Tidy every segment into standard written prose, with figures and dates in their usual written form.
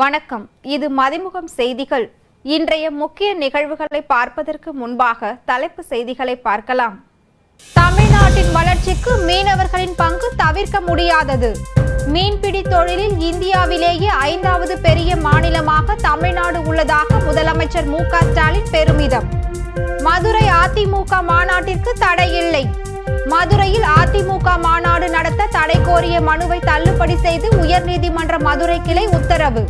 வணக்கம். இது மதிமுகம் செய்திகள். இன்றைய முக்கிய நிகழ்வுகளை பார்ப்பதற்கு முன்பாக தலைப்பு செய்திகளை பார்க்கலாம். தமிழ்நாட்டின் வளர்ச்சிக்கு மீனவர்களின் பங்கு தவிர்க்க முடியாதது. மீன்பிடி தொழிலில் இந்தியாவிலேயே 5வது பெரிய மாநிலமாக தமிழ்நாடு உள்ளதாக முதலமைச்சர் மு.க.ஸ்டாலின் பெருமிதம். மதுரை அதிமுக மாநாட்டிற்கு தடை இல்லை. மதுரையில் அதிமுக மாநாடு நடத்த தடை கோரிய மனுவை தள்ளுபடி செய்து உயர்நீதிமன்ற மதுரை கிளை உத்தரவு.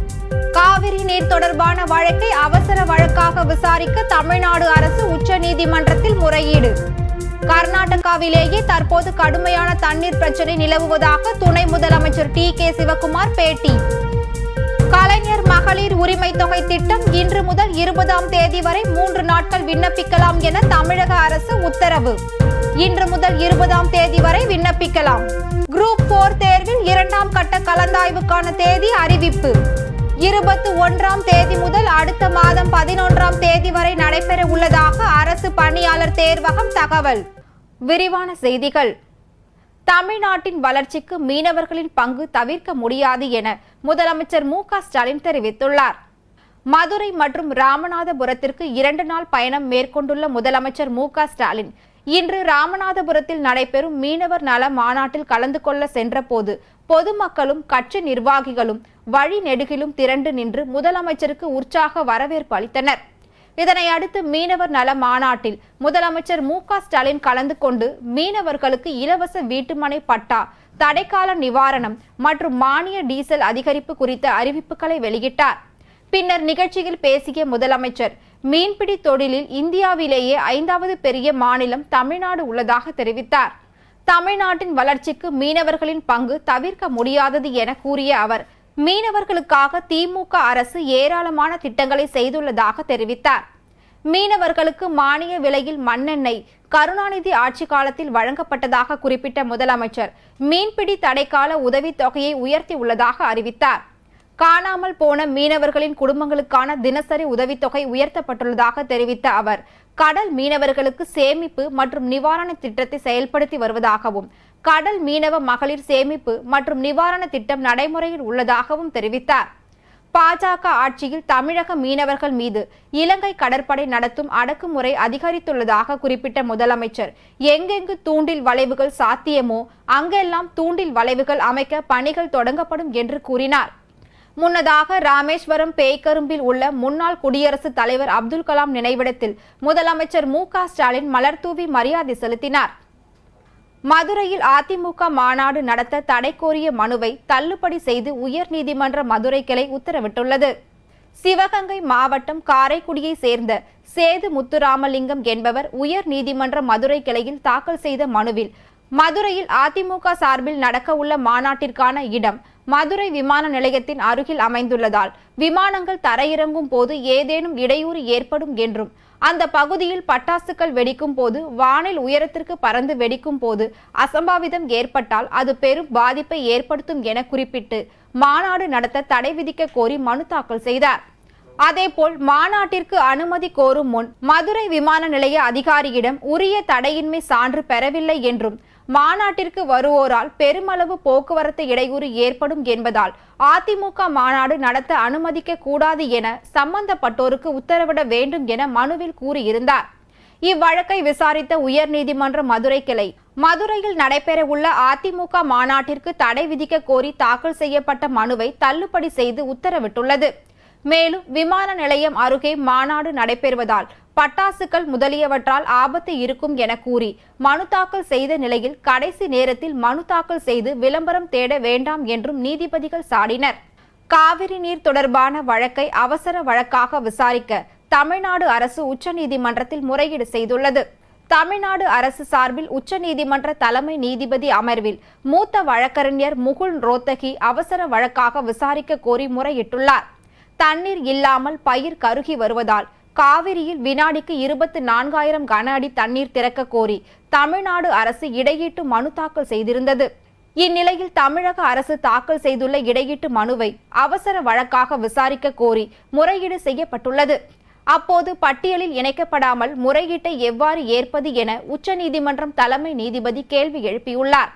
காவிரி நீர் தொடர்பான வழக்கை அவசர வழக்காக விசாரிக்க தமிழ்நாடு அரசு உச்சநீதிமன்றத்தில் முறையீடு. கர்நாடகாவிலேயே தற்போது கடுமையான தண்ணீர் பிரச்சனை நிலவுவதாக துணை முதலமைச்சர் டி.கே. சிவக்குமார் பேட்டி. கலைஞர் மகளிர் உரிமை தொகை திட்டம் இன்று முதல் 20ஆம் தேதி வரை 3 நாட்கள் விண்ணப்பிக்கலாம் என தமிழக அரசு உத்தரவு. இன்று முதல் 20ஆம் தேதி வரை விண்ணப்பிக்கலாம். குரூப் 4 தேர்வில் 2ஆம் கட்ட கலந்தாய்வுக்கான தேதி அறிவிப்பு. 21ஆம் தேதி முதல் அடுத்த மாதம் 11ஆம் தேதி வரை நடைபெற உள்ளதாக அரசு பணியாளர் தேர்வகம் தகவல். விரிவான செய்திகள். தமிழ்நாட்டின் வளர்ச்சிக்கு மீனவர்களின் பங்கு தவிர்க்க முடியாது என முதலமைச்சர் மு.க.ஸ்டாலின் தெரிவித்துள்ளார். மதுரை மற்றும் ராமநாதபுரத்திற்கு 2 நாள் பயணம் மேற்கொண்டுள்ள முதலமைச்சர் மு.க.ஸ்டாலின் இன்று ராமநாதபுரத்தில் நடைபெறும் மீனவர் நல மாநாட்டில் கலந்து கொள்ள சென்ற போது பொதுமக்களும் கட்சி நிர்வாகிகளும் வழி நெடுகிலும் திரண்டு நின்று முதலமைச்சருக்கு உற்சாக வரவேற்பு அளித்தனர். இதனை அடுத்து மீனவர் நல மாநாட்டில் முதலமைச்சர் மு.க.ஸ்டாலின் கலந்து கொண்டு மீனவர்களுக்கு இலவச வீட்டுமனை பட்டா, தடைக்கால நிவாரணம் மற்றும் மானிய டீசல் அதிகரிப்பு குறித்த அறிவிப்புகளை வெளியிட்டார். பின்னர் நிகழ்ச்சியில் பேசிய முதலமைச்சர், மீன்பிடி தொழிலில் இந்தியாவிலேயே 5வது பெரிய மாநிலம் தமிழ்நாடு உள்ளதாக தெரிவித்தார். தமிழ்நாட்டின் வளர்ச்சிக்கு மீனவர்களின் பங்கு தவிர்க்க முடியாதது என கூறிய அவர், மீனவர்களுக்காக திமுக அரசு ஏராளமான திட்டங்களை செய்துள்ளதாக தெரிவித்தார். மீனவர்களுக்கு மானிய விலையில் மண்ணெண்ணெய் கருணாநிதி ஆட்சி காலத்தில் வழங்கப்பட்டதாக குறிப்பிட்ட முதலமைச்சர், மீன்பிடி தடைக்கால உதவித் தொகையை உயர்த்தி உள்ளதாக அறிவித்தார். காணாமல் போன மீனவர்களின் குடும்பங்களுக்கான தினசரி உதவித்தொகை உயர்த்தப்பட்டுள்ளதாக தெரிவித்த அவர், கடல் மீனவர்களுக்கு சேமிப்பு மற்றும் நிவாரண திட்டத்தை செயல்படுத்தி வருவதாகவும், கடல் மீனவ மகளிர் சேமிப்பு மற்றும் நிவாரண திட்டம் நடைமுறையில் உள்ளதாகவும் தெரிவித்தார். பாஜக ஆட்சியில் தமிழக மீனவர்கள் மீது இலங்கை கடற்படை நடத்தும் அடக்குமுறை அதிகரித்துள்ளதாக குறிப்பிட்ட முதலமைச்சர், எங்கெங்கு தூண்டில் வளைவுகள் சாத்தியமோ அங்கெல்லாம் தூண்டில் வளைவுகள் அமைக்க பணிகள் தொடங்கப்படும் என்று கூறினார். முன்னதாக ராமேஸ்வரம் பேய்கரும்பில் உள்ள முன்னாள் குடியரசுத் தலைவர் அப்துல் கலாம் நினைவிடத்தில் முதலமைச்சர் மு.க.ஸ்டாலின் மலர் தூவி மரியாதை செலுத்தினார். மதுரையில் அதிமுக மாநாடு நடத்த தடை கோரிய மனுவை தள்ளுபடி செய்து உயர்நீதிமன்ற மதுரை கிளை உத்தரவிட்டுள்ளது. சிவகங்கை மாவட்டம் காரைக்குடியை சேர்ந்த சேது முத்துராமலிங்கம் என்பவர் உயர்நீதிமன்ற மதுரை கிளையில் தாக்கல் செய்த மனுவில், மதுரையில் அதிமுக சார்பில் நடக்க உள்ள மாநாட்டிற்கான இடம் மதுரை விமான நிலையத்தின் அருகில் அமைந்துள்ளதால் விமானங்கள் தரையிறங்கும் போது ஏதேனும் இடையூறு ஏற்படும் என்றும், அந்த பகுதியில் பட்டாசுகள் வெடிக்கும் போது வானில் உயரத்திற்கு பறந்து வெடிக்கும் போது அசம்பாவிதம் ஏற்பட்டால் அது பெரும் பாதிப்பை ஏற்படுத்தும் என குறிப்பிட்டு மாநாடு நடத்த தடை விதிக்க கோரி மனு தாக்கல் செய்தார். அதேபோல் மாநாட்டிற்கு அனுமதி கோரும் முன் மதுரை விமான நிலைய அதிகாரியிடம் உரிய தடையின்மை சான்று பெறவில்லை என்றும், மாநாட்டிற்கு வருவோரால் பெருமளவு போக்குவரத்து இடையூறு ஏற்படும் என்பதால் அதிமுக மாநாடு நடத்த அனுமதிக்க கூடாது என சம்பந்தப்பட்டோருக்கு உத்தரவிட வேண்டும் என மனுவில் கூறியிருந்தார். இவ்வழக்கை விசாரித்த உயர்நீதிமன்ற மதுரை கிளை, மதுரையில் நடைபெற உள்ள அதிமுக மாநாட்டிற்கு தடை விதிக்க கோரி தாக்கல் செய்யப்பட்ட மனுவை தள்ளுபடி செய்து உத்தரவிட்டுள்ளது. மேலும் விமான நிலையம் அருகே மாநாடு நடைபெறுவதால் பட்டாசுகள் முதலியவற்றால் ஆபத்து இருக்கும் என கூறி மனு தாக்கல் செய்த நிலையில் கடைசி நேரத்தில் மனு தாக்கல் செய்து விளம்பரம் தேட வேண்டாம் என்றும் நீதிபதிகள் சாடினர். காவிரி நீர் தொடர்பான வழக்கை அவசர வழக்காக விசாரிக்க தமிழ்நாடு அரசு உச்சநீதிமன்றத்தில் முறையீடு செய்துள்ளது. தமிழ்நாடு அரசு சார்பில் உச்சநீதிமன்ற தலைமை நீதிபதி அமர்வில் மூத்த வழக்கறிஞர் முகுல் ரோத்தகி அவசர வழக்காக விசாரிக்க கோரி முறையிட்டுள்ளார். தண்ணீர் இல்லாமல் பயிர் கருகி வருவதால் காவிரியில் வினாடிக்கு 24,000 கன அடி தண்ணீர் திறக்க கோரி தமிழ்நாடு அரசு இடையீட்டு மனு தாக்கல் செய்திருந்தது. இந்நிலையில் தமிழக அரசு தாக்கல் செய்துள்ள இடையீட்டு மனுவை அவசர வழக்காக விசாரிக்க கோரி முறையீடு செய்யப்பட்டுள்ளது. அப்போது பட்டியலில் இணைக்கப்படாமல் முறையீட்டை எவ்வாறு ஏற்பது என உச்சநீதிமன்றம் தலைமை நீதிபதி கேள்வி எழுப்பியுள்ளார்.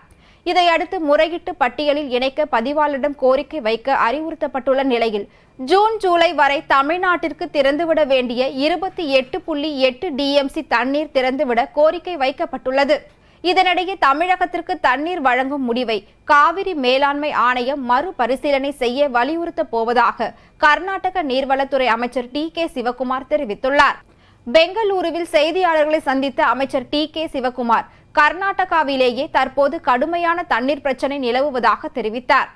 இதையடுத்து முறையீட்டு பட்டியலில் இணைக்க பதிவாளரிடம் கோரிக்கை வைக்க அறிவுறுத்தப்பட்டுள்ள நிலையில் ஜூன் ஜூலை வரை தமிழ்நாட்டிற்கு திறந்துவிட வேண்டிய 28.8 டிஎம்சி தண்ணீர் திறந்துவிட கோரிக்கை வைக்கப்பட்டுள்ளது. இதனிடையே தமிழகத்திற்கு தண்ணீர் வழங்கும் முடிவை காவிரி மேலாண்மை ஆணையம் மறுபரிசீலனை செய்ய வலியுறுத்தப் போவதாக கர்நாடக நீர்வளத்துறை அமைச்சர் டி.கே. சிவக்குமார் தெரிவித்துள்ளார். பெங்களூருவில் செய்தியாளர்களை சந்தித்த அமைச்சர் டி.கே. சிவக்குமார் கர்நாடகாவிலேயே தற்போது கடுமையான தண்ணீர் பிரச்சினை நிலவுவதாக தெரிவித்தார்.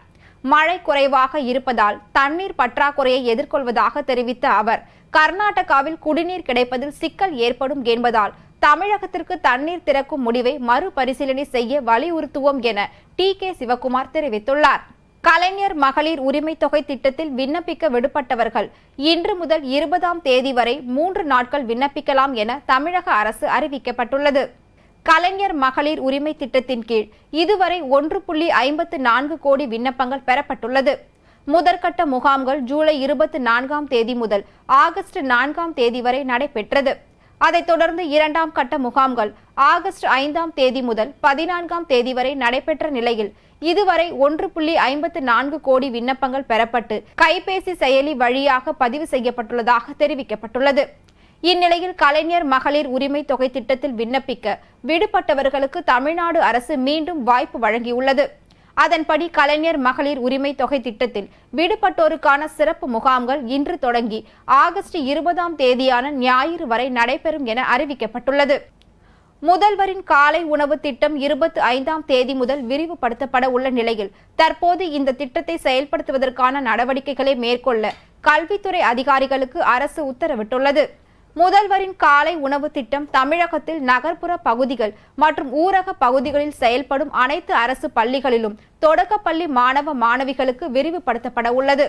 மழை குறைவாக இருப்பதால் தண்ணீர் பற்றாக்குறையை எதிர்கொள்வதாக தெரிவித்த அவர், கர்நாடகாவில் குடிநீர் கிடைப்பதில் சிக்கல் ஏற்படும் என்பதால் தமிழகத்திற்கு தண்ணீர் திறக்கும் முடிவை மறுபரிசீலனை செய்ய வலியுறுத்துவோம் என டி.கே. சிவக்குமார் தெரிவித்துள்ளார். கலைஞர் மகளிர் உரிமை தொகை திட்டத்தில் விண்ணப்பிக்க விடுபட்டவர்கள் இன்று முதல் 20ஆம் தேதி வரை 3 நாட்கள் விண்ணப்பிக்கலாம் என தமிழக அரசு அறிவிக்கப்பட்டுள்ளது. கலைஞர் மகளிர் உரிமை திட்டத்தின் கீழ் இதுவரை 1.54 கோடி விண்ணப்பங்கள் பெறப்பட்டுள்ளது. முதற்கட்ட முகாம்கள் ஜூலை 24ஆம் தேதி முதல் ஆகஸ்ட் 4ஆம் தேதி வரை நடைபெற்றது. அதைத் தொடர்ந்து 2ஆம் கட்ட முகாம்கள் ஆகஸ்ட் 5ஆம் தேதி முதல் 14ஆம் தேதி வரை நடைபெற்ற நிலையில் இதுவரை 1.54 கோடி விண்ணப்பங்கள் பெறப்பட்டு கைபேசி செயலி வழியாக பதிவு செய்யப்பட்டுள்ளதாக தெரிவிக்கப்பட்டுள்ளது. இந்நிலையில் கலைஞர் மகளிர் உரிமை தொகை திட்டத்தில் விண்ணப்பிக்க விடுபட்டவர்களுக்கு தமிழ்நாடு அரசு மீண்டும் வாய்ப்பு வழங்கியுள்ளது. அதன்படி கலைஞர் மகளிர் உரிமை தொகை திட்டத்தில் விடுபட்டோருக்கான சிறப்பு முகாம்கள் இன்று தொடங்கி ஆகஸ்ட் 20ஆம் தேதியான ஞாயிறு வரை நடைபெறும் என அறிவிக்கப்பட்டுள்ளது. முதல்வரின் காலை உணவு திட்டம் 25ஆம் தேதி முதல் விரிவுபடுத்தப்பட உள்ள நிலையில் தற்போது இந்த திட்டத்தை செயல்படுத்துவதற்கான நடவடிக்கைகளை மேற்கொள்ள கல்வித்துறை அதிகாரிகளுக்கு அரசு உத்தரவிட்டுள்ளது. முதல்வரின் காலை உணவு திட்டம் தமிழகத்தில் நகர்ப்புற பகுதிகள் மற்றும் ஊரக பகுதிகளில் செயல்படும் அனைத்து அரசு பள்ளிகளிலும் தொடக்கப்பள்ளி மாணவ மாணவிகளுக்கு விரிவுபடுத்தப்பட உள்ளது.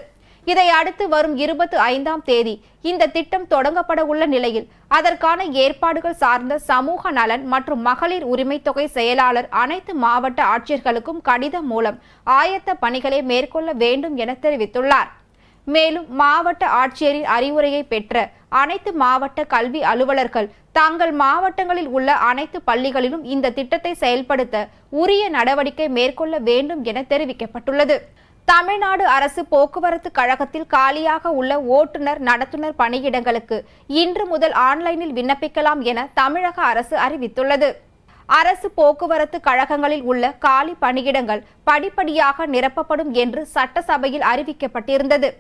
இதை அடுத்து வரும் 25ஆம் தேதி இந்த திட்டம் தொடங்கப்பட உள்ள நிலையில் அதற்கான ஏற்பாடுகள் சார்ந்த சமூக நலன் மற்றும் மகளிர் உரிமை தொகை செயலாளர் அனைத்து மாவட்ட ஆட்சியர்களுக்கும் கடிதம் மூலம் ஆயத்த பணிகளை மேற்கொள்ள வேண்டும் என தெரிவித்துள்ளார். மேலும் மாவட்ட ஆட்சியரின் அறிவுரையை பெற்ற அனைத்து மாவட்ட கல்வி அலுவலர்கள் தங்கள் மாவட்டங்களில் உள்ள அனைத்து பள்ளிகளிலும் இந்த திட்டத்தை செயல்படுத்த உரிய நடவடிக்கை மேற்கொள்ள வேண்டும் என தெரிவிக்கப்பட்டுள்ளது. தமிழ்நாடு அரசு போக்குவரத்து கழகத்தில் காலியாக உள்ள ஓட்டுநர் நடத்துனர் பணியிடங்களுக்கு இன்று முதல் ஆன்லைனில் விண்ணப்பிக்கலாம் என தமிழக அரசு அறிவித்துள்ளது. அரசு போக்குவரத்து கழகங்களில் உள்ள காலி பணியிடங்கள் படிப்படியாக நிரப்பப்படும் என்று சட்டசபையில் அறிவிக்கப்பட்டிருந்தது.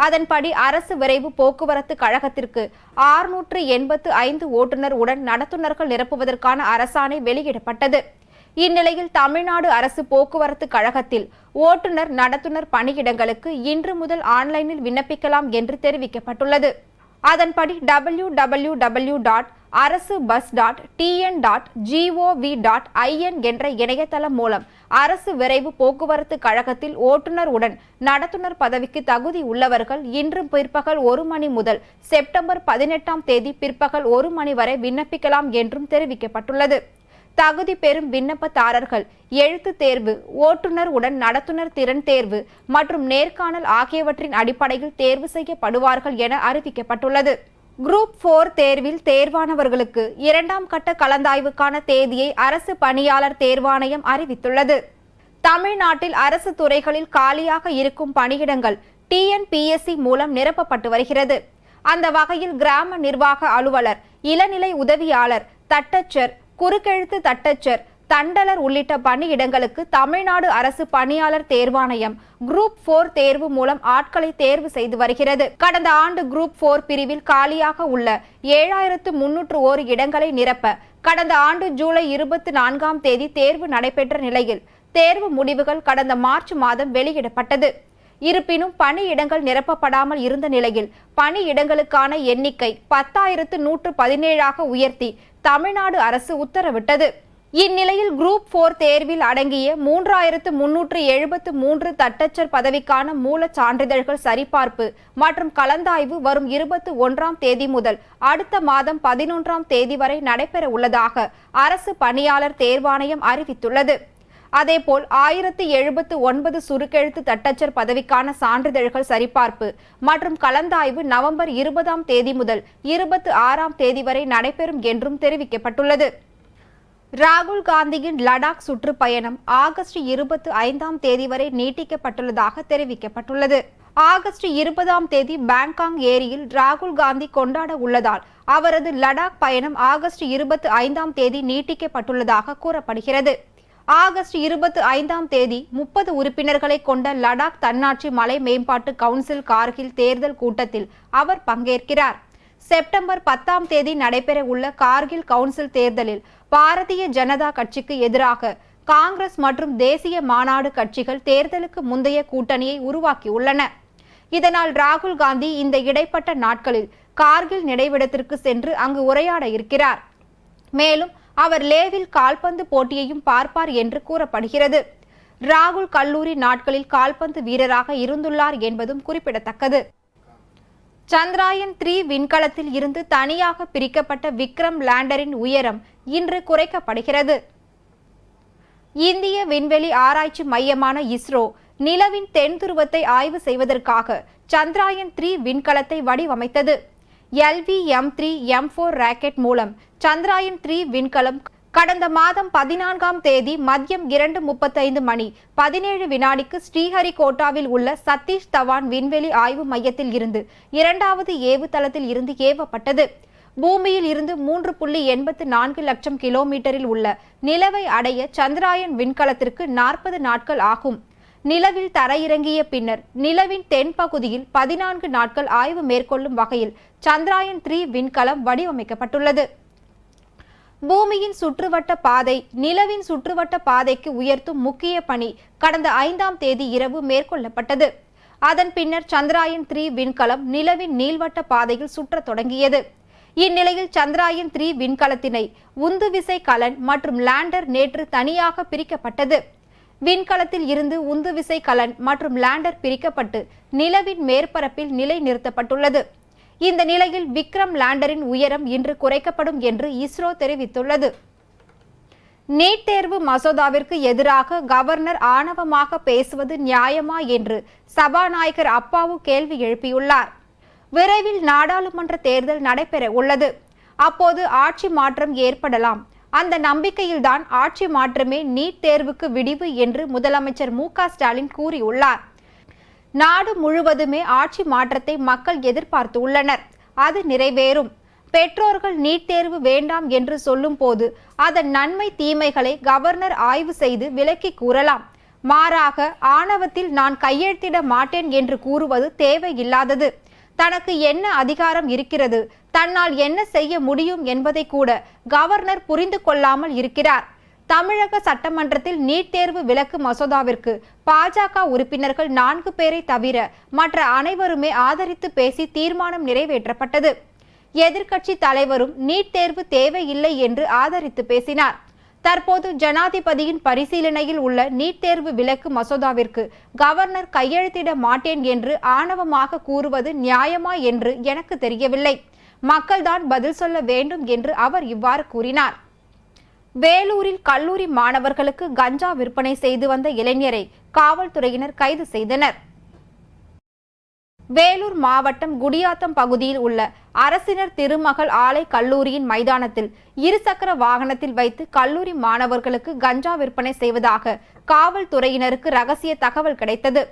அதன்படி அரசு விரைவு போக்குவரத்து கழகத்திற்கு 685 ஓட்டுநர் உடன் நடத்துனர்கள் நிரப்புவதற்கான அரசாணை வெளியிடப்பட்டது. இந்நிலையில் தமிழ்நாடு அரசு போக்குவரத்து கழகத்தில் ஓட்டுநர் நடத்துனர் பணியிடங்களுக்கு இன்று முதல் ஆன்லைனில் விண்ணப்பிக்கலாம் என்று தெரிவிக்கப்பட்டுள்ளது. அதன்படி www.arasubus.tn.gov.in என்ற இணையதளம் மூலம் அரசு விரைவு போக்குவரத்து கழகத்தில் ஓட்டுநர் உடன் நடத்துனர் பதவிக்கு தகுதி உள்ளவர்கள் இன்று பிற்பகல் 1 மணி முதல் செப்டம்பர் 18ஆம் தேதி பிற்பகல் 1 மணி வரை விண்ணப்பிக்கலாம் என்றும் தெரிவிக்கப்பட்டுள்ளது. தகுதி பெறும் விண்ணப்பதாரர்கள் எழுத்து தேர்வு, ஓட்டுநர் உடன் நடத்துனர் திறன் தேர்வு மற்றும் நேர்காணல் ஆகியவற்றின் அடிப்படையில் தேர்வு செய்யப்படுவார்கள் என அறிவிக்கப்பட்டுள்ளது. குரூப் 4 தேர்வில் தேர்வானவர்களுக்கு 2ஆம் கட்ட கலந்தாய்வுக்கான தேதியை அரசு பணியாளர் தேர்வாணையம் அறிவித்துள்ளது. தமிழ்நாட்டில் அரசு துறைகளில் காலியாக இருக்கும் பணியிடங்கள் TNPSC மூலம் நிரப்பப்பட்டு வருகிறது. அந்த வகையில் கிராம நிர்வாக அலுவலர், இளநிலை உதவியாளர், தட்டச்சர், குறுக்கெழுத்து தட்டச்சர், தண்டலர் உள்ளிட்ட பணியிடங்களுக்கு தமிழ்நாடு அரசு பணியாளர் தேர்வாணையம் குரூப் 4 தேர்வு மூலம் ஆட்களை தேர்வு செய்து வருகிறது. கடந்த ஆண்டு குரூப் 4 பிரிவில் காலியாக உள்ள 7301 இடங்களை நிரப்ப கடந்த ஆண்டு ஜூலை 24ஆம் தேதி தேர்வு நடைபெற்ற நிலையில் தேர்வு முடிவுகள் கடந்த மார்ச் மாதம் வெளியிடப்பட்டது. இருப்பினும் பணியிடங்கள் நிரப்பப்படாமல் இருந்த நிலையில் பணியிடங்களுக்கான எண்ணிக்கை 10,117ஆக உயர்த்தி தமிழ்நாடு அரசு உத்தரவிட்டது. இந்நிலையில் குரூப் 4 தேர்வில் அடங்கிய 3,373 தட்டச்சர் பதவிக்கான மூல சான்றிதழ்கள் சரிபார்ப்பு மற்றும் கலந்தாய்வு வரும் 21ஆம் தேதி முதல் அடுத்த மாதம் 11ஆம் தேதி வரை நடைபெற உள்ளதாக அரசு பணியாளர் தேர்வாணையம் அறிவித்துள்ளது. அதேபோல் 1079 சுருக்கெழுத்து தட்டச்சர் பதவிக்கான சான்றிதழ்கள் சரிபார்ப்பு மற்றும் கலந்தாய்வு நவம்பர் 20ஆம் தேதி முதல் 26ஆம் தேதி வரை நடைபெறும் என்றும் தெரிவிக்கப்பட்டுள்ளது. ராகுல் காந்தியின் லடாக் சுற்றுப்பயணம் ஆகஸ்ட் 25ஆம் தேதி வரை நீட்டிக்கப்பட்டுள்ளதாக தெரிவிக்கப்பட்டுள்ளது. ஆகஸ்ட் 20ஆம் தேதி பாங்காங் ஏரியில் ராகுல் காந்தி கொண்டாட உள்ளதால் அவரது லடாக் பயணம் ஆகஸ்ட் 25ஆம் தேதி நீட்டிக்கப்பட்டுள்ளதாக கூறப்படுகிறது. ஆகஸ்ட் 25ஆம் தேதி 30 உறுப்பினர்களை கொண்ட லடாக் தன்னாட்சி மலை மேம்பாட்டு கவுன்சில் கார்கில் தேர்தல் கூட்டத்தில் அவர் பங்கேற்கிறார். செப்டம்பர் 10ஆம் தேதி நடைபெற உள்ள கார்கில் கவுன்சில் தேர்தலில் பாரதிய ஜனதா கட்சிக்கு எதிராக காங்கிரஸ் மற்றும் தேசிய மாநாடு கட்சிகள் தேர்தலுக்கு முந்தைய கூட்டணியை உருவாக்கியுள்ளன. இதனால் ராகுல் காந்தி இந்த இடைப்பட்ட நாட்களில் கார்கில் நினைவிடத்திற்கு சென்று அங்கு உரையாட இருக்கிறார். மேலும் அவர் லேவில் கால்பந்து போட்டியையும் பார்ப்பார் என்று கூறப்படுகிறது. ராகுல் கல்லூரி நாட்களில் கால்பந்து வீரராக இருந்துள்ளார் என்பதும் குறிப்பிடத்தக்கது. சந்திராயன் 3 விண்கலத்தில் இருந்து தனியாக பிரிக்கப்பட்ட விக்ரம் லேண்டரின் உயரம் இன்று குறைக்கப்படுகிறது. இந்திய விண்வெளி ஆராய்ச்சி மையமான இஸ்ரோ நிலவின் தென் துருவத்தை ஆய்வு செய்வதற்காக சந்திராயன் 3 விண்கலத்தை வடிவமைத்தது. LVM-3M4 ராக்கெட் மூலம் சந்திராயன் 3 விண்கலம் கடந்த மாதம் 14ஆம் தேதி மதியம் 2:35 மணி 17 வினாடிக்கு ஸ்ரீஹரிகோட்டாவில் உள்ள சதீஷ் தவான் விண்வெளி ஆய்வு மையத்தில் இருந்து 2வது ஏவுதளத்தில் இருந்து ஏவப்பட்டது. பூமியில் இருந்து 3.84 லட்சம் கிலோமீட்டரில் உள்ள நிலவை அடைய சந்திராயன் விண்கலத்திற்கு 40 நாட்கள் ஆகும். நிலவில் தரையிறங்கிய பின்னர் நிலவின் தென்பகுதியில் 14 நாட்கள் ஆய்வு மேற்கொள்ளும் வகையில் சந்திராயன் 3 விண்கலம் வடிவமைக்கப்பட்டுள்ளது. பூமியின் சுற்றுவட்ட பாதை நிலவின் சுற்றுவட்ட பாதைக்கு உயர்த்தும் முக்கிய பணி கடந்த 5ஆம் தேதி இரவு மேற்கொள்ளப்பட்டது. அதன் பின்னர் சந்திராயன் 3 விண்கலம் நிலவின் நீள்வட்ட பாதையில் சுற்றத் தொடங்கியது. இந்நிலையில் சந்திராயன் 3 விண்கலத்தினை உந்துவிசை கலன் மற்றும் லேண்டர் நேற்று தனியாக பிரிக்கப்பட்டது. விண்கலத்தில் இருந்து உந்துவிசை கலன் மற்றும் லேண்டர் பிரிக்கப்பட்டு நிலவின் மேற்பரப்பில் நிலை நிறுத்தப்பட்டுள்ளது. இந்த நிலையில் விக்ரம் லேண்டரின் உயரம் இன்று குறைக்கப்படும் என்று இஸ்ரோ தெரிவித்துள்ளது. நீட் தேர்வு மசோதாவிற்கு எதிராக கவர்னர் ஆணவமாக பேசுவது நியாயமா என்று சபாநாயகர் அப்பாவு கேள்வி எழுப்பியுள்ளார். விரைவில் நாடாளுமன்ற தேர்தல் நடைபெற உள்ளது. அப்போது ஆட்சி மாற்றம் ஏற்படலாம். அந்த நம்பிக்கையில்தான் ஆட்சி மாற்றமே நீட் தேர்வுக்கு விடிவு என்று முதலமைச்சர் மு.க.ஸ்டாலின் கூறியுள்ளார். நாடு முழுவதுமே ஆட்சி மாற்றத்தை மக்கள் எதிர்பார்த்து உள்ளனர். அது நிறைவேறும். பெற்றோர்கள் நீட் தேர்வு வேண்டாம் என்று சொல்லும் போது அதன் நன்மை தீமைகளை கவர்னர் ஆய்வு செய்து விளக்கி கூறலாம். மாறாக ஆணவத்தில் நான் கையெழுத்திட மாட்டேன் என்று கூறுவது தேவையில்லாதது. தனக்கு என்ன அதிகாரம் இருக்கிறது, தன்னால் என்ன செய்ய முடியும் என்பதை கூட கவர்னர் புரிந்து கொள்ளாமல் இருக்கிறார். தமிழக சட்டமன்றத்தில் நீட் தேர்வு விலக்கு மசோதாவிற்கு பாஜக உறுப்பினர்கள் 4 பேரை தவிர மற்ற அனைவருமே ஆதரித்து பேசி தீர்மானம் நிறைவேற்றப்பட்டது. எதிர்க்கட்சி தலைவரும் நீட் தேர்வு தேவையில்லை என்று ஆதரித்து பேசினார். தற்போது ஜனாதிபதியின் பரிசீலனையில் உள்ள நீட் தேர்வு விலக்கு மசோதாவிற்கு கவர்னர் கையெழுத்திட மாட்டேன் என்று ஆணவமாக கூறுவது நியாயமா என்று எனக்கு தெரியவில்லை. மக்கள்தான் பதில் சொல்ல வேண்டும் என்று அவர் இவ்வாறு கூறினார். வேலூரில் கல்லூரி மாணவர்களுக்கு கஞ்சா விற்பனை செய்து வந்த இளைஞரை காவல்துறையினர் கைது செய்தனர். வேலூர் மாவட்டம் குடியாத்தம் பகுதியில் உள்ள அரசினர் திருமகள் ஆலை கல்லூரியின் மைதானத்தில் இருசக்கர வாகனத்தில் வைத்து கல்லூரி மாணவர்களுக்கு கஞ்சா விற்பனை செய்வதாக காவல்துறையினருக்கு ரகசிய தகவல் கிடைத்தது.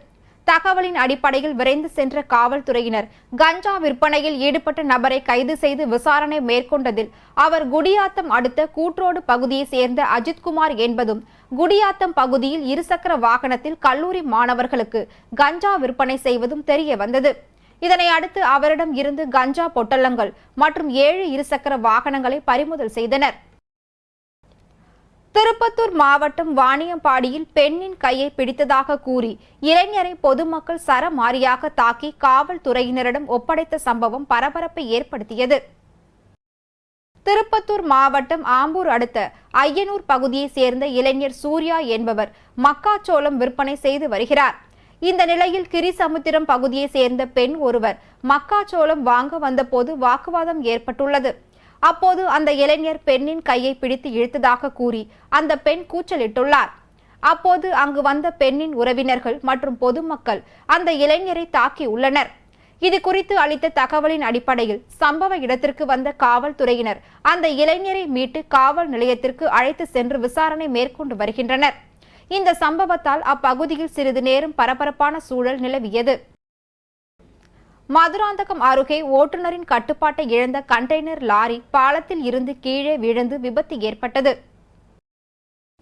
தகவலின் அடிப்படையில் விரைந்து சென்ற காவல்துறையினர் கஞ்சா விற்பனையில் ஈடுபட்ட நபரை கைது செய்து விசாரணை மேற்கொண்டதில் அவர் குடியாத்தம் அடுத்த கூட்ரோடு பகுதியை சேர்ந்த அஜித்குமார் என்பதும் குடியாத்தம் பகுதியில் இருசக்கர வாகனத்தில் கல்லூரி மாணவர்களுக்கு கஞ்சா விற்பனை செய்வதும் தெரிய வந்தது. இதனை அடுத்து அவரிடம் இருந்து கஞ்சா பொட்டலங்கள் மற்றும் 7 இருசக்கர வாகனங்களை பறிமுதல் செய்தனர். திருப்பத்தூர் மாவட்டம் வாணியம்பாடியில் பெண்ணின் கையை பிடித்ததாக கூறி இளைஞரை பொதுமக்கள் சரமாரியாக தாக்கி காவல்துறையினரிடம் ஒப்படைத்த சம்பவம் பரபரப்பை ஏற்படுத்தியது. திருப்பத்தூர் மாவட்டம் ஆம்பூர் அடுத்த ஐயனூர் பகுதியை சேர்ந்த இளைஞர் சூர்யா என்பவர் மக்காச்சோளம் விற்பனை செய்து வருகிறார். இந்த நிலையில் கிரிசமுத்திரம் பகுதியை சேர்ந்த பெண் ஒருவர் மக்காச்சோளம் வாங்க வந்தபோது வாக்குவாதம் ஏற்பட்டுள்ளது. அப்போது அந்த இளைஞர் பெண்ணின் கையை பிடித்து இழுத்ததாக கூறி அந்த பெண் கூச்சலிட்டுள்ளார். அப்போது அங்கு வந்த பெண்ணின் உறவினர்கள் மற்றும் பொதுமக்கள் அந்த இளைஞரை தாக்கி உள்ளனர். இது குறித்து அளித்த தகவலின் அடிப்படையில் சம்பவ இடத்திற்கு வந்த காவல்துறையினர் அந்த இளைஞரை மீட்டு காவல் நிலையத்திற்கு அழைத்து சென்று விசாரணை மேற்கொண்டு வருகின்றனர். இந்த சம்பவத்தால் அப்பகுதியில் சிறிது நேரம் பரபரப்பான சூழல் நிலவியது. மதுராந்தகம் அருகே ஓட்டுநரின் கட்டுப்பாட்டை இழந்த கண்டெய்னர் லாரி பாலத்தில் இருந்து கீழே விழுந்து விபத்து ஏற்பட்டது.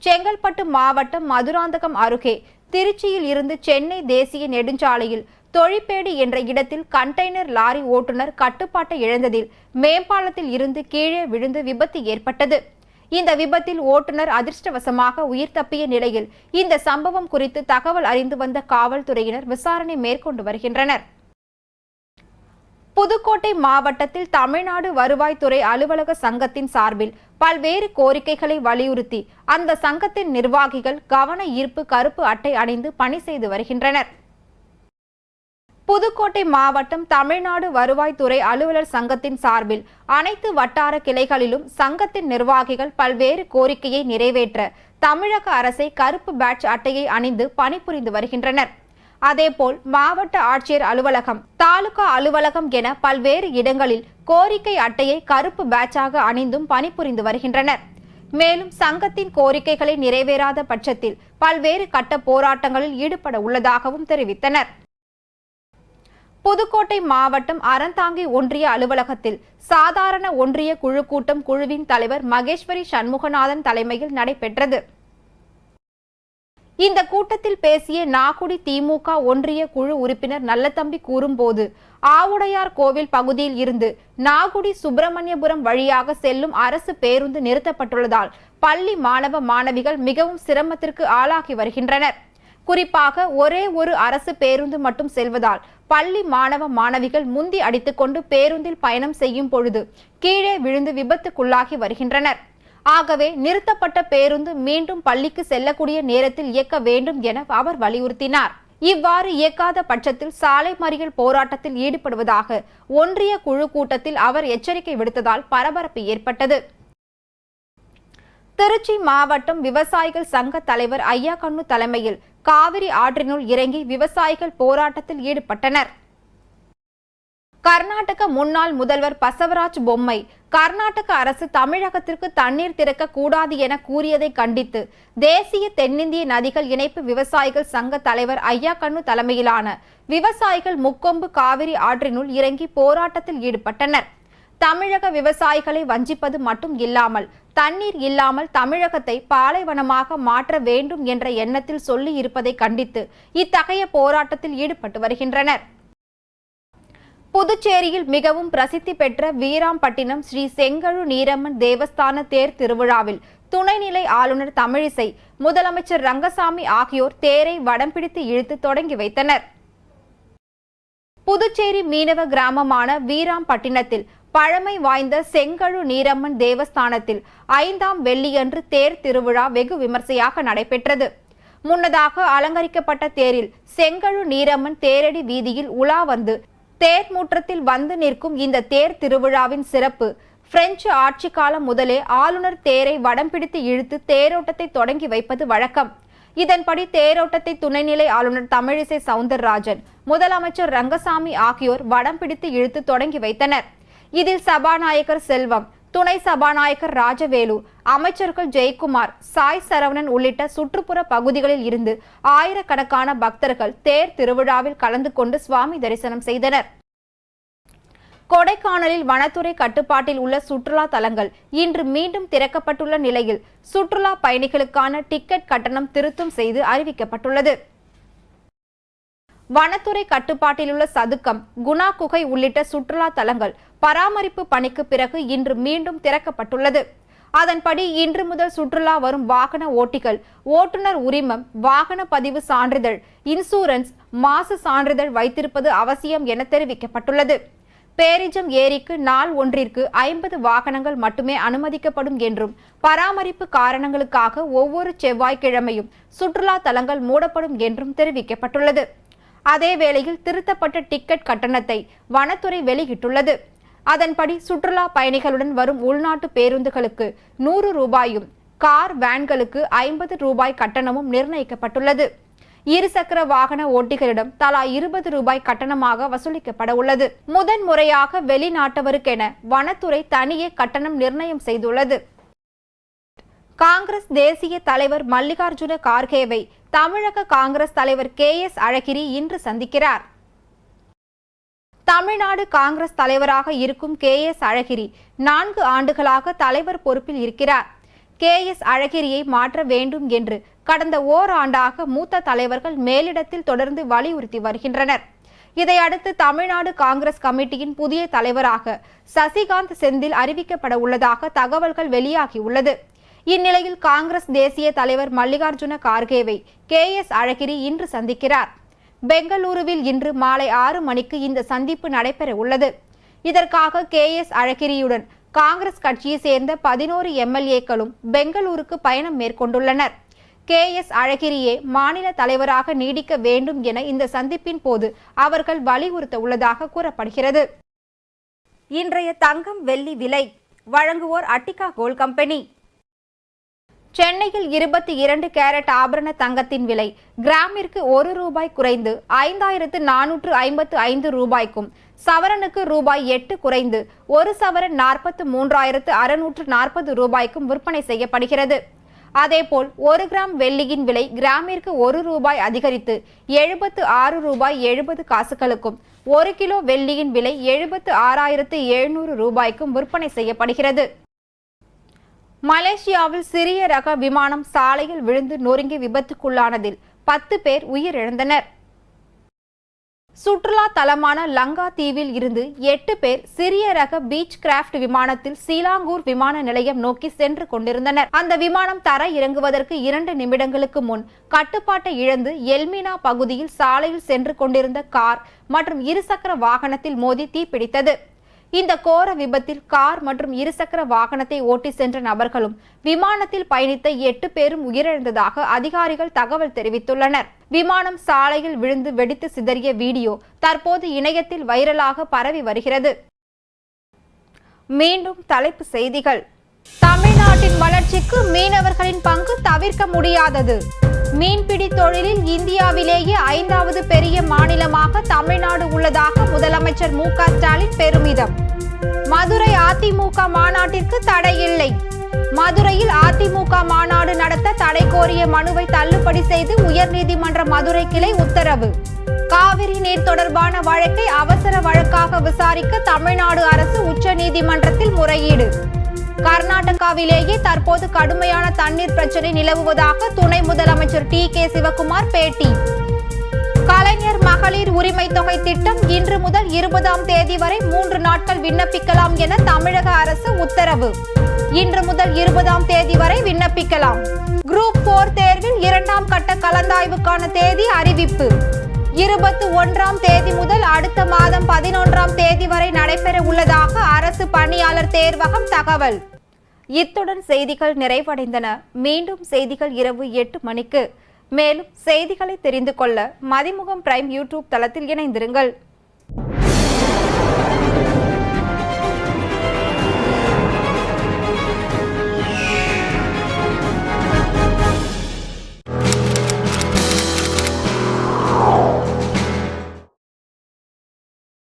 செங்கல்பட்டு மாவட்டம் மதுராந்தகம் அருகே திருச்சியில் இருந்து சென்னை தேசிய நெடுஞ்சாலையில் தொழிற்பேடு என்ற இடத்தில் கண்டெய்னர் லாரி ஓட்டுநர் கட்டுப்பாட்டை இழந்ததில் மேம்பாலத்தில் இருந்து கீழே விழுந்து விபத்து ஏற்பட்டது. இந்த விபத்தில் ஓட்டுநர் அதிர்ஷ்டவசமாக உயிர் தப்பிய நிலையில் இந்த சம்பவம் குறித்து தகவல் அறிந்து வந்த காவல்துறையினர் விசாரணை மேற்கொண்டு வருகின்றனர். புதுக்கோட்டை மாவட்டத்தில் தமிழ்நாடு வருவாய்த்துறை அலுவலக சங்கத்தின் சார்பில் பல்வேறு கோரிக்கைகளை வலியுறுத்தி அந்த சங்கத்தின் நிர்வாகிகள் கவன ஈர்ப்பு கருப்பு அட்டை அணிந்து பணி செய்து வருகின்றனர். புதுக்கோட்டை மாவட்டம் தமிழ்நாடு வருவாய்த்துறை அலுவலர் சங்கத்தின் சார்பில் அனைத்து வட்டார கிளைகளிலும் சங்கத்தின் நிர்வாகிகள் பல்வேறு கோரிக்கையை நிறைவேற்ற தமிழக அரசை கருப்பு பேட்ஜ் அட்டையை அணிந்து பணிபுரிந்து வருகின்றனர். அதேபோல் மாவட்ட ஆட்சியர் அலுவலகம், தாலுகா அலுவலகம் என பல்வேறு இடங்களில் கோரிக்கை அட்டையை கருப்பு பேட்சாக அணிந்தும் பணிபுரிந்து வருகின்றனர். மேலும் சங்கத்தின் கோரிக்கைகளை நிறைவேறாத பட்சத்தில் பல்வேறு கட்ட போராட்டங்களில் ஈடுபட உள்ளதாகவும் தெரிவித்தனர். புதுக்கோட்டை மாவட்டம் அறந்தாங்கி ஒன்றிய அலுவலகத்தில் சாதாரண ஒன்றிய குழு கூட்டம் குழுவின் தலைவர் மகேஸ்வரி சண்முகநாதன் தலைமையில் நடைபெற்றது. இந்த கூட்டத்தில் பேசிய நாகுடி திமுக ஒன்றிய குழு உறுப்பினர் நல்லதம்பி கூறும்போது, ஆவுடையார் கோவில் பகுதியில் இருந்து நாகுடி சுப்பிரமணியபுரம் வழியாக செல்லும் அரசு பேருந்து நிறுத்தப்பட்டுள்ளதால் பள்ளி மாணவ மாணவிகள் மிகவும் சிரமத்திற்கு ஆளாகி வருகின்றனர். குறிப்பாக ஒரே ஒரு அரசு பேருந்து மட்டும் செல்வதால் பள்ளி மாணவ மாணவிகள் முந்தி அடித்துக்கொண்டு பேருந்தில் பயணம் செய்யும் பொழுது கீழே விழுந்து விபத்துக்குள்ளாகி வருகின்றனர். ஆகவே நிறுத்தப்பட்ட பேருந்து மீண்டும் பள்ளிக்கு செல்லக்கூடிய நேரத்தில் இயக்க வேண்டும் என அவர் வலியுறுத்தினார். இவ்வாறு இயக்காத பட்சத்தில் சாலை மறியல் போராட்டத்தில் ஈடுபடுவதாக ஒன்றிய குழு கூட்டத்தில் அவர் எச்சரிக்கை விடுத்ததால் பரபரப்பு ஏற்பட்டது. திருச்சி மாவட்டம் விவசாயிகள் சங்க தலைவர் ஐயாக்கண்ணு தலைமையில் காவிரி ஆற்றினுள் இறங்கி விவசாயிகள் போராட்டத்தில் ஈடுபட்டனர். கர்நாடக முன்னாள் முதல்வர் பசவராஜ் பொம்மை கர்நாடக அரசு தமிழகத்திற்கு தண்ணீர் திறக்க கூடாது என கூறியதை கண்டித்து தேசிய தென்னிந்திய நதிகள் இணைப்பு விவசாயிகள் சங்க தலைவர் ஐயாக்கண்ணு தலைமையிலான விவசாயிகள் முக்கொம்பு காவிரி ஆற்றினுள் இறங்கி போராட்டத்தில் ஈடுபட்டனர். தமிழக விவசாயிகளை வஞ்சிப்பது மட்டும் இல்லாமல் தண்ணீர் இல்லாமல் தமிழகத்தை பாலைவனமாக மாற்ற வேண்டும் என்ற எண்ணத்தில் சொல்லி இருப்பதை கண்டித்து இத்தகைய போராட்டத்தில் ஈடுபட்டு வருகின்றனர். புதுச்சேரியில் மிகவும் பிரசித்தி பெற்ற வீராம்பட்டினம் ஸ்ரீ செங்கழு நீரம்மன் தேவஸ்தான தேர் திருவிழாவில் துணைநிலை ஆளுநர் தமிழிசை, முதலமைச்சர் ரங்கசாமி ஆகியோர் தேரை வடம் பிடித்து இழுத்து தொடங்கி வைத்தனர். புதுச்சேரி மீனவ கிராமமான வீராம்பட்டினத்தில் பழமை வாய்ந்த செங்கழு நீரம்மன் தேவஸ்தானத்தில் 5ஆம் வெள்ளியன்று தேர் திருவிழா வெகு விமர்சையாக நடைபெற்றது. முன்னதாக அலங்கரிக்கப்பட்ட தேரில் செங்கழு நீரம்மன் தேரடி வீதியில் உலா வந்து தேர் முற்றத்தில் வந்து நிற்கும் இந்த தேர் திருவிழாவின் சிறப்பு, பிரெஞ்சு ஆட்சி காலம் முதலே ஆளுநர் தேரை வடம் பிடித்து இழுத்து தேரோட்டத்தை தொடங்கி வைப்பது வழக்கம். இதன்படி தேரோட்டத்தை துணைநிலை ஆளுநர் தமிழிசை சவுந்தரராஜன், முதலமைச்சர் ரங்கசாமி ஆகியோர் வடம் பிடித்து இழுத்து தொடங்கி வைத்தனர். இதில் சபாநாயகர் செல்வம், துணை சபாநாயகர் ராஜவேலு, அமைச்சர்கள் ஜெயக்குமார், சாய் சரவணன் உள்ளிட்ட சுற்றுப்புற பகுதிகளில் இருந்து ஆயிரக்கணக்கான பக்தர்கள் தேர் திருவிழாவில் கலந்து கொண்டு சுவாமி தரிசனம் செய்தனர். கொடைக்கானலில் வனத்துறை கட்டுப்பாட்டில் உள்ள சுற்றுலா தலங்கள் இன்று மீண்டும் திறக்கப்பட்டுள்ள நிலையில் சுற்றுலா பயணிகளுக்கான டிக்கெட் கட்டணம் திருத்தம் செய்து அறிவிக்கப்பட்டுள்ளது. வனத்துறை கட்டுப்பாட்டிலுள்ள சதுக்கம், குணா குகை உள்ளிட்ட சுற்றுலா தலங்கள் பராமரிப்பு பணிக்கு பிறகு இன்று மீண்டும் திறக்கப்பட்டுள்ளது. அதன்படி இன்று முதல் சுற்றுலா வரும் வாகன ஓட்டிகள் ஓட்டுநர் உரிமம், வாகன பதிவு சான்றிதழ், இன்சூரன்ஸ், மாசு சான்றிதழ் வைத்திருப்பது அவசியம் என தெரிவிக்கப்பட்டுள்ளது. பேரிஜம் ஏரிக்கு நாள் ஒன்றிற்கு 50 வாகனங்கள் மட்டுமே அனுமதிக்கப்படும் என்றும், பராமரிப்பு காரணங்களுக்காக ஒவ்வொரு செவ்வாய்க்கிழமையும் சுற்றுலா தலங்கள் மூடப்படும் என்றும் தெரிவிக்கப்பட்டுள்ளது. அதேவேளையில் திருத்தப்பட்ட டிக்கெட் கட்டணத்தை வனத்துறை வெளியிட்டுள்ளது. அதன்படி சுற்றுலா பயணிகளுடன் வரும் உள்நாட்டு பேருந்துகளுக்கு 100 ரூபாயும், கார், வேன்களுக்கு 50 ரூபாய் கட்டணமும் நிர்ணயிக்கப்பட்டுள்ளது. இருசக்கர வாகன ஓட்டிகளிடம் தலா 20 ரூபாய் கட்டணமாக வசூலிக்கப்பட உள்ளது. முதன்முறையாக வெளிநாட்டவருக்கென வனத்துறை தனியே கட்டணம் நிர்ணயம் செய்துள்ளது. காங்கிரஸ் தேசிய தலைவர் மல்லிகார்ஜுன கார்கேவை தமிழக காங்கிரஸ் தலைவர் KS அழகிரி இன்று சந்திக்கிறார். தமிழ்நாடு காங்கிரஸ் தலைவராக இருக்கும் KS அழகிரி 4 ஆண்டுகளாக தலைவர் பொறுப்பில் இருக்கிறார். KS அழகிரியை மாற்ற வேண்டும் என்று கடந்த ஓராண்டாக மூத்த தலைவர்கள் மேலிடத்தில் தொடர்ந்து வலியுறுத்தி வருகின்றனர். இதையடுத்து தமிழ்நாடு காங்கிரஸ் கமிட்டியின் புதிய தலைவராக சசிகாந்த் செந்தில் அறிவிக்கப்பட உள்ளதாக தகவல்கள் வெளியாகியுள்ளது. இந்நிலையில் காங்கிரஸ் தேசிய தலைவர் மல்லிகார்ஜுன கார்கேவை KS அழகிரி இன்று சந்திக்கிறார். பெங்களூருவில் இன்று மாலை 6 மணிக்கு இந்த சந்திப்பு நடைபெற உள்ளது. இதற்காக KS அழகிரியுடன் காங்கிரஸ் கட்சியை சேர்ந்த 11 MLA-க்களும் பெங்களூருக்கு பயணம் மேற்கொண்டுள்ளனர். KS அழகிரியே மாநில தலைவராக நீடிக்க வேண்டும் என இந்த சந்திப்பின் போது அவர்கள் வலியுறுத்த உள்ளதாக கூறப்படுகிறது. இன்றைய தங்கம் வெள்ளி விலை வழங்குவோர் அட்டிகா கோல்ட் கம்பெனி. சென்னையில் 22 கேரட் ஆபரண தங்கத்தின் விலை கிராமிற்கு ₹1 குறைந்து 5455 ரூபாய்க்கும், சவரனுக்கு ₹8 குறைந்து 1 சவரன் 43,640 ரூபாய்க்கும் விற்பனை செய்யப்படுகிறது. அதேபோல் 1 கிராம் வெள்ளியின் விலை கிராமிற்கு ₹1 அதிகரித்து ₹76.70க்கும், 1 கிலோ வெள்ளியின் விலை 76,700 ரூபாய்க்கும் விற்பனை செய்யப்படுகிறது. மலேசியாவில் சிறிய ரக விமானம் சாலையில் விழுந்து நொறுங்கி விபத்துக்குள்ளானதில் 10 பேர் உயிரிழந்தனர். சுற்றுலா தலமான லங்கா தீவில் இருந்து 8 பேர் சிறிய ரக பீச் கிராப்ட் விமானத்தில் சீலாங்கூர் விமான நிலையம் நோக்கி சென்று கொண்டிருந்தனர். அந்த விமானம் தர இறங்குவதற்கு 2 நிமிடங்களுக்கு முன் கட்டுப்பாட்டை இழந்து எல்மினா பகுதியில் சாலையில் சென்று கொண்டிருந்த கார் மற்றும் இருசக்கர வாகனத்தில் மோதி தீப்பிடித்தது. இந்த கோர விபத்தில் கார் மற்றும் இருசக்கர வாகனத்தை ஓட்டி சென்ற நபர்களும் விமானத்தில் பயணித்த 8 பேரும் உயிரிழந்ததாக அதிகாரிகள் தகவல் தெரிவித்துள்ளனர். விமானம் சாலையில் விழுந்து வெடித்து சிதறிய வீடியோ தற்போது இணையத்தில் வைரலாக பரவி வருகிறது. மீண்டும் தலைப்பு செய்திகள். தமிழ்நாட்டின் வளர்ச்சிக்கு மீனவர்களின் பங்கு தவிர்க்க முடியாதது. மீன்பிடி தொழிலில் இந்தியாவிலேயே 5வது பெரிய மாநிலமாக தமிழ்நாடு உள்ளதாக முதலமைச்சர் மு.க. ஸ்டாலின் பெருமிதம். மதுரை அதிமுக மாநாட்டிற்கு தடை இல்லை. மதுரையில் அதிமுக மாநாடு நடத்த தடை கோரிய மனுவை தள்ளுபடி செய்து உயர்நீதிமன்ற மதுரை கிளை உத்தரவு. காவிரி நீர் தொடர்பான வழக்கை அவசர வழக்காக விசாரிக்க தமிழ்நாடு அரசு உச்சநீதிமன்றத்தில் முறையீடு. கர்நாடகாவிலேயே தற்போது கடுமையான தண்ணீர் பிரச்சனை நிலவுவதாக துணை முதலமைச்சர் T.K. சிவகுமார் பேட்டி. கலைஞர் மகளிர் உரிமை தொகை திட்டம் இன்று முதல் 20ஆம் தேதி வரை 3 நாட்கள் விண்ணப்பிக்கலாம் என தமிழக அரசு உத்தரவு. இன்று முதல் 20ஆம் தேதி வரை விண்ணப்பிக்கலாம். குரூப் 4 தேர்வில் 2ஆம் கட்ட கலந்தாய்வுக்கான தேதி அறிவிப்பு. 21ஆம் தேதி முதல் அடுத்த மாதம் 11ஆம் தேதி வரை நடைபெற உள்ளதாக அரசு பணியாளர் தேர்வகம் தகவல். இத்துடன் செய்திகள் நிறைவடைந்தன. மீண்டும் செய்திகள் இரவு 8 மணிக்கு. மேலும் செய்திகளை தெரிந்து கொள்ள மதிமுகம் பிரைம் யூடியூப் தளத்தில் இணைந்திருங்கள்.